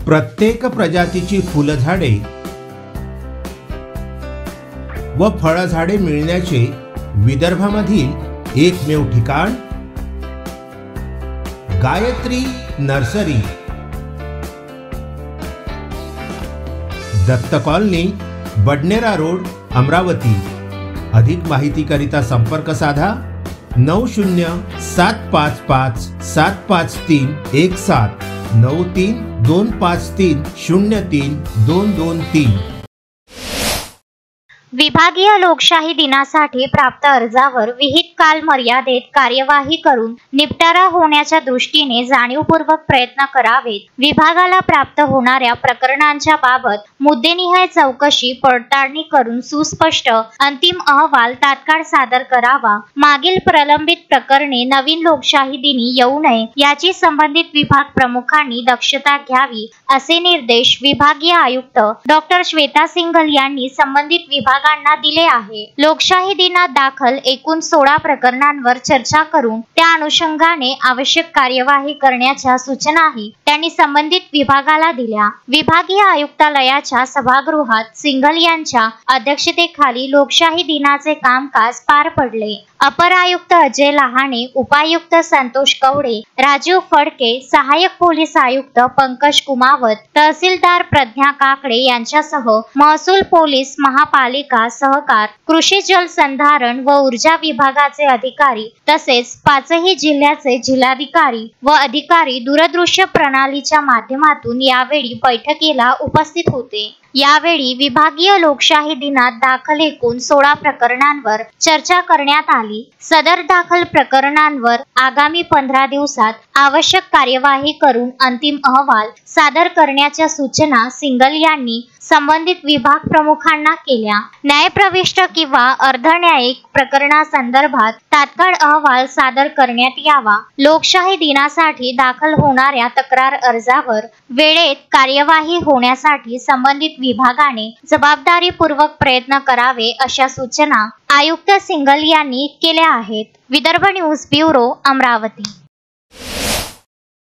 प्रत्येक प्रजातीची फुलझाडे व फळझाडे मिळण्याचे विदर्भामधील एकमेव ठिकाण Gayatri nursery, Datta colony, Badnera road, Amravati. अधिक माहितीकरिता संपर्क साधा 9075575317 9325303223। विभागीय लोकशाही दिनासाठी प्राप्त अर्जावर विहित काल मर्यादेत कार्यवाही करून निपटारा होण्याच्या दृष्टीने जाणीवपूर्वक प्रयत्न करावेत। विभागाला प्राप्त होणाऱ्या प्रकरणांच्या बाबत मुद्देनिहाय चौकशी पडताळणी करून सुस्पष्ट अंतिम अहवाल तात्काळ सादर करावा। मागील प्रलंबित प्रकरणे नवीन लोकशाही दिनी येऊ नये याची संबंधित विभाग प्रमुखांनी दक्षता घ्यावी, असे निर्देश विभागीय आयुक्त डॉक्टर श्वेता सिंघल यांनी संबंधित विभाग दिले आहे। लोकशाही दिनात दाखल एकूण 16 प्रकरणांवर चर्चा करून त्या अनुषंगाने आवश्यक कार्यवाही करण्याच्या सूचनाही त्यांनी संबंधित विभागाला दिल्या। विभागीय आयुक्तालयाच्या सभागृहात सिंघल यांच्या अध्यक्षतेखाली लोकशाही दिनाचे कामकाज पार पडले। अपर आयुक्त अजय लहाने, उपायुक्त संतोष कवडे, राजीव फडके, सहाय्यक पोलीस आयुक्त पंकज कुमावत, तहसीलदार प्रज्ञा काकडे यांच्यासह महसूल पोलीस महापालिका सहकार, कृषी जलसंधारण व ऊर्जा विभागाचे अधिकारी तसेच 5ही जिल्ह्याचे जिल्हाधिकारी व अधिकारी दूरदृश्य प्रणालीच्या माध्यमातून यावेळी बैठकीला उपस्थित होते। यावेळी विभागीय लोकशाही दिनात दाखल एकूण 16 प्रकरणांवर चर्चा करण्यात आली। सदर दाखल प्रकरणांवर आगामी 15 दिवसात आवश्यक कार्यवाही करून अंतिम अहवाल सादर करण्याच्या सूचना सिंघल यांनी संबंधित विभाग प्रमुखांना केल्या। न्यायप्रविष्ट किंवा अर्धन्यायिक प्रकरणासंदर्भात तात्काळ अहवाल सादर करण्यात यावा। लोकशाही दिनासाठी दाखल होणाऱ्या तक्रार अर्जावर वेळेत कार्यवाही होण्यासाठी संबंधित विभागाने जबाबदारीपूर्वक प्रयत्न करावे, अशा सूचना आयुक्त सिंघल यांनी केल्या आहेत। Vidarbha news bureau, Amravati.